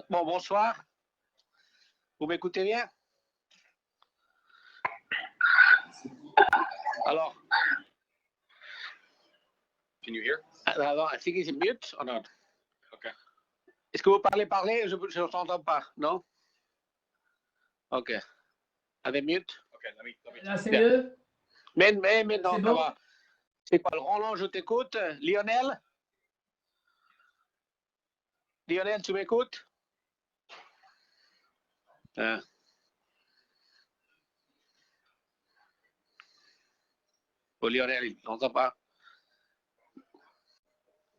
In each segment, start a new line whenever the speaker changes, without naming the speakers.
Bon, bonsoir. Vous m'écoutez bien? Alors.
Can you hear?
Alors, I think he's mute or not?
Okay.
Est-ce que vous parlez? Je ne t'entends pas, non? Ok. Are they mute?
Okay, let me
Là, c'est
Bien.
mieux?
Mais non,
C'est
ça
bon?
va. C'est quoi le Roland, je t'écoute. Lionel? Lionel, tu m'écoutes? Oh, Lionel, il n'entend pas.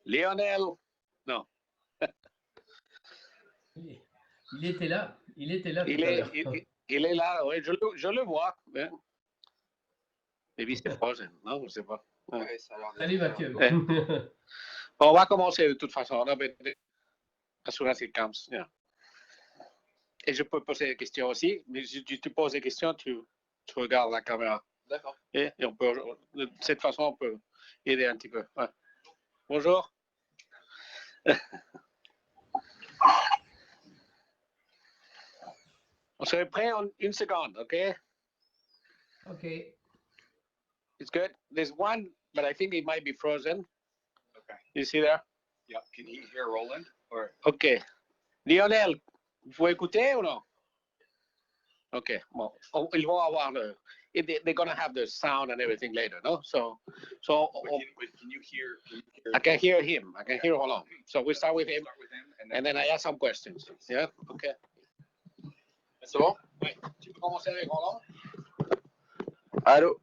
Lionel? Non.
Il était là. Il était là tout
Il
à l'heure.
est là, oui, je le vois. Hein. Maybe c'est frozen, non, je ne sais pas.
Ouais, ça a l'air
Salut Mathieu.
Ouais. Bon, on va commencer de toute façon. As soon as it comes. Yeah. Et je peux poser des questions aussi, mais si tu poses des questions, tu regardes la caméra.
D'accord.
Et on peut, de cette façon, on peut aider un petit peu. Ouais. Bonjour. On serait prêt en une seconde, OK?
OK.
It's good. There's one, but I think it might be frozen.
Okay.
You see there?
Yeah. Can he hear Roland? Or
OK. Lionel, vous pouvez écouter ou non? OK. Bon, ils vont avoir le... They're going to have the sound and everything later, no? So
can you hear?
I can hear him. I can hear Roland. So we start with him,
Start with him,
and then I ask some questions. Yeah? OK.
C'est bon?
Oui. Tu peux commencer avec Roland?
Allô?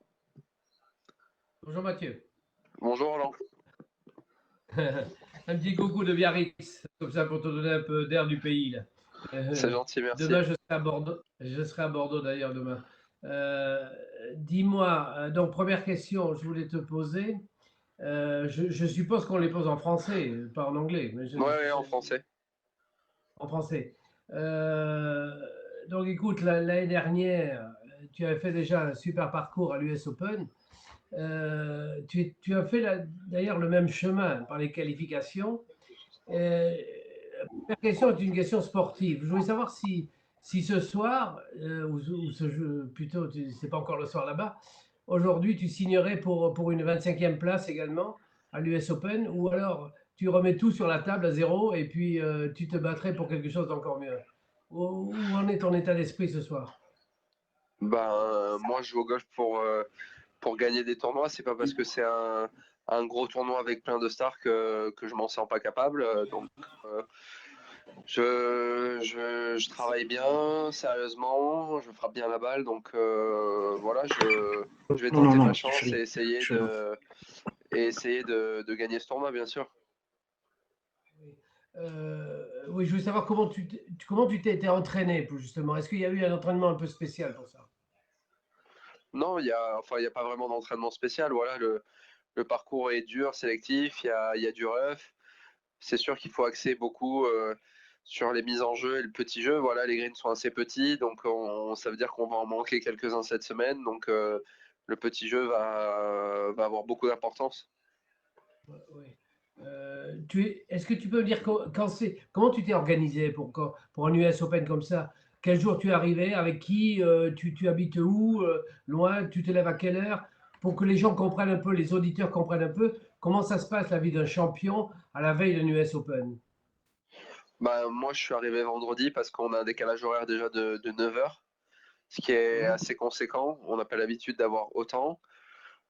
Bonjour Mathieu.
Bonjour Roland.
Un petit coucou de Biarritz, comme ça pour te donner un peu d'air du pays. Là.
C'est gentil, merci.
Demain, je serai à Bordeaux. Je serai à Bordeaux d'ailleurs demain. Dis-moi, donc première question, je voulais te poser. Je suppose qu'on les pose en français, pas en anglais.
Oui, en français.
En français. Donc écoute, l'année dernière, tu avais fait déjà un super parcours à l'US Open. Tu as fait d'ailleurs le même chemin par les qualifications. La première question est une question sportive. Je voulais savoir si ce soir, ou ce jeu, plutôt, c'est pas encore le soir là-bas, aujourd'hui tu signerais pour une 25e place également à l'US Open, ou alors tu remets tout sur la table à zéro et puis tu te battrais pour quelque chose d'encore mieux. Où en est ton état d'esprit ce soir?
Moi, je joue au golf pour gagner des tournois. C'est pas parce que c'est un gros tournoi avec plein de stars que je m'en sens pas capable. Donc, je travaille bien, sérieusement. Je frappe bien la balle. Donc, voilà, je vais tenter ma chance et essayer de gagner ce tournoi, bien sûr.
Oui, je voulais savoir comment tu t'es été entraîné justement. Est-ce qu'il y a eu un entraînement un peu spécial pour ça?
Non, il y a pas vraiment d'entraînement spécial. Voilà, le parcours est dur, sélectif, il y a du rough. C'est sûr qu'il faut axer beaucoup sur les mises en jeu et le petit jeu. Voilà, les greens sont assez petits, donc ça veut dire qu'on va en manquer quelques-uns cette semaine. Donc le petit jeu va avoir beaucoup d'importance.
Oui. Est-ce que tu peux me dire comment tu t'es organisé pour un US Open comme ça? Quel jour tu es arrivé? Avec qui? Tu habites où? Loin? Tu te lèves à quelle heure? Pour que les gens comprennent un peu, les auditeurs comprennent un peu comment ça se passe la vie d'un champion à la veille d'un US Open.
Moi, je suis arrivé vendredi parce qu'on a un décalage horaire déjà de 9 heures, ce qui est assez conséquent. On n'a pas l'habitude d'avoir autant.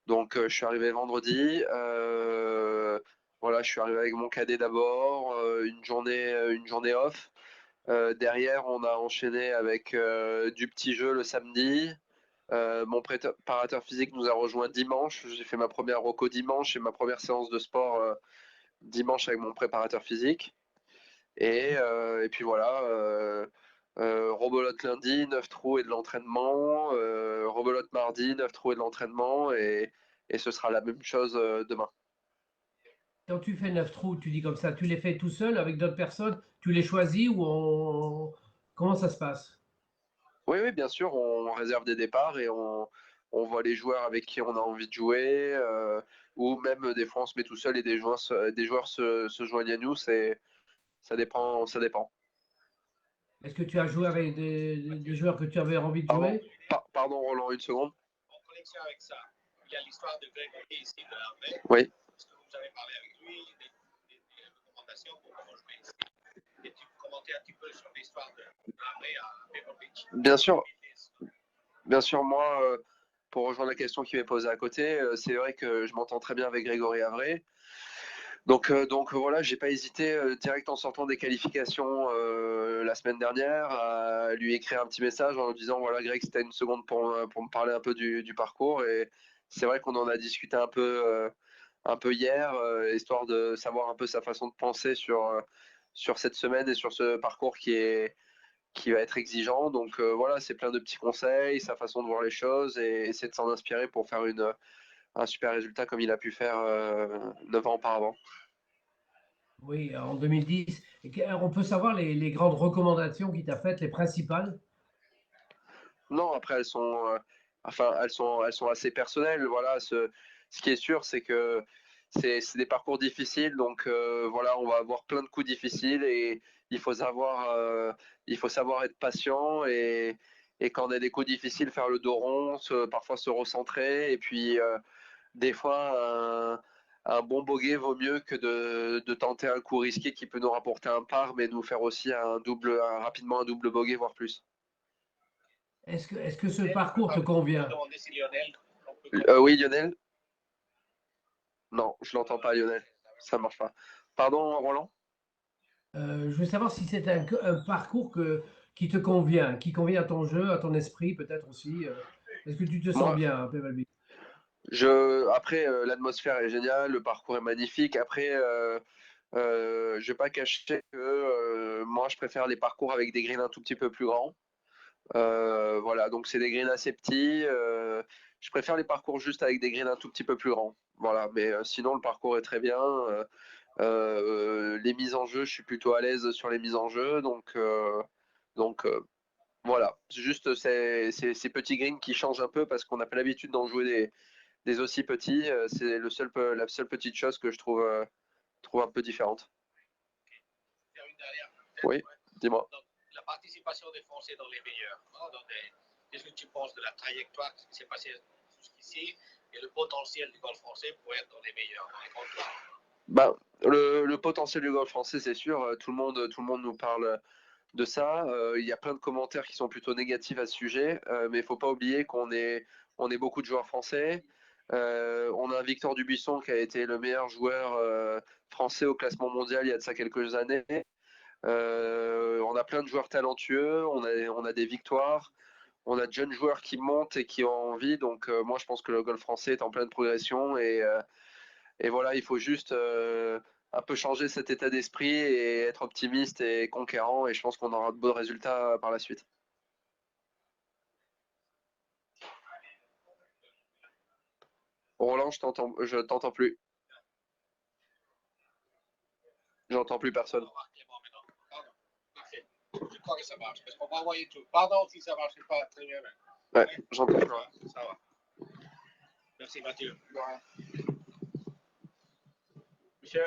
Donc, je suis arrivé vendredi. Voilà, je suis arrivé avec mon cadet d'abord, une journée off. Derrière, on a enchaîné avec du petit jeu le samedi. Mon préparateur physique nous a rejoint dimanche. J'ai fait ma première reco dimanche et ma première séance de sport dimanche avec mon préparateur physique. Et puis voilà, rebelote lundi, 9 trous et de l'entraînement. Rebelote mardi, 9 trous et de l'entraînement. Et ce sera la même chose demain.
Quand tu fais 9 trous, tu dis comme ça, tu les fais tout seul avec d'autres personnes? Tu les choisis comment ça se passe?
Oui, oui, bien sûr, on réserve des départs et on voit les joueurs avec qui on a envie de jouer. Ou même des fois on se met tout seul et des joueurs se joignent à nous. Ça dépend, ça dépend.
Est-ce que tu as joué avec des joueurs que tu avais envie de
Pardon,
jouer?
pardon Roland, une seconde.
En connexion avec ça, il y a l'histoire de Grégory ici de l'armée.
Oui.
Est-ce que vous avez parlé avec lui des recommandations pour comment jouer ici? Et tu commentais un petit peu sur l'histoire de l'armée à Pebble Beach.
Bien sûr, moi, pour rejoindre la question qui m'est posée à côté, c'est vrai que je m'entends très bien avec Grégory Avray. Donc voilà, j'ai pas hésité direct en sortant des qualifications la semaine dernière à lui écrire un petit message en lui disant voilà Greg, c'était une seconde pour me parler un peu du parcours, et c'est vrai qu'on en a discuté un peu hier, histoire de savoir un peu sa façon de penser sur cette semaine et sur ce parcours qui va être exigeant. Donc voilà, c'est plein de petits conseils, sa façon de voir les choses, et essayer de s'en inspirer pour faire un super résultat comme il a pu faire 9 ans auparavant.
Oui, en 2010. On peut savoir les grandes recommandations qu'il t'a faites, les principales?
Non, après elles sont assez personnelles. Voilà, ce qui est sûr, c'est que c'est des parcours difficiles, donc voilà, on va avoir plein de coups difficiles, et il faut savoir, euh, il faut savoir être patient, et quand on a des coups difficiles, faire le dos rond, parfois se recentrer, et puis des fois un bon bogey vaut mieux que de tenter un coup risqué qui peut nous rapporter un par, mais nous faire aussi rapidement un double bogey, voire plus.
Est-ce que ce parcours te convient?
Oui, Lionel? Non, je l'entends pas, Lionel. Ça marche pas. Pardon, Roland?
Je veux savoir si c'est un parcours qui te convient, qui convient à ton jeu, à ton esprit peut-être aussi. Est-ce que tu te sens
Moi,
bien à Pebble Beach?
après, l'atmosphère est géniale, le parcours est magnifique. Après, je vais pas cacher que moi, je préfère les parcours avec des greens un tout petit peu plus grands. Voilà, donc c'est des greens assez petits. Je préfère les parcours juste avec des greens un tout petit peu plus grands. Voilà, mais sinon, le parcours est très bien. Les mises en jeu, je suis plutôt à l'aise sur les mises en jeu, donc voilà. C'est juste ces petits greens qui changent un peu parce qu'on n'a pas l'habitude d'en jouer des aussi petits. C'est la seule petite chose que je trouve un peu différente. Oui, dis-moi.
Donc, la participation des Français dans les meilleurs. Qu'est-ce que tu penses de la trajectoire, ce qui s'est passé jusqu'ici, et le potentiel du golf français pour être dans les meilleurs, dans les grands tours?
Bah, le potentiel du golf français, c'est sûr. Tout le monde nous parle de ça. Il y a plein de commentaires qui sont plutôt négatifs à ce sujet, mais il ne faut pas oublier on est beaucoup de joueurs français. On a un Victor Dubuisson qui a été le meilleur joueur français au classement mondial il y a de ça quelques années. On a plein de joueurs talentueux, on a des victoires, on a de jeunes joueurs qui montent et qui ont envie. Donc moi, je pense que le golf français est en pleine progression, et voilà, il faut juste un peu changer cet état d'esprit et être optimiste et conquérant, et je pense qu'on aura de beaux résultats par la suite. Roland, je t'entends plus. J'entends plus personne.
Je crois que ça marche, parce qu'on va envoyer tout. Pardon si ça ne marche pas très bien.
Ouais, j'entends plus.
Ça va. Merci Mathieu. Monsieur.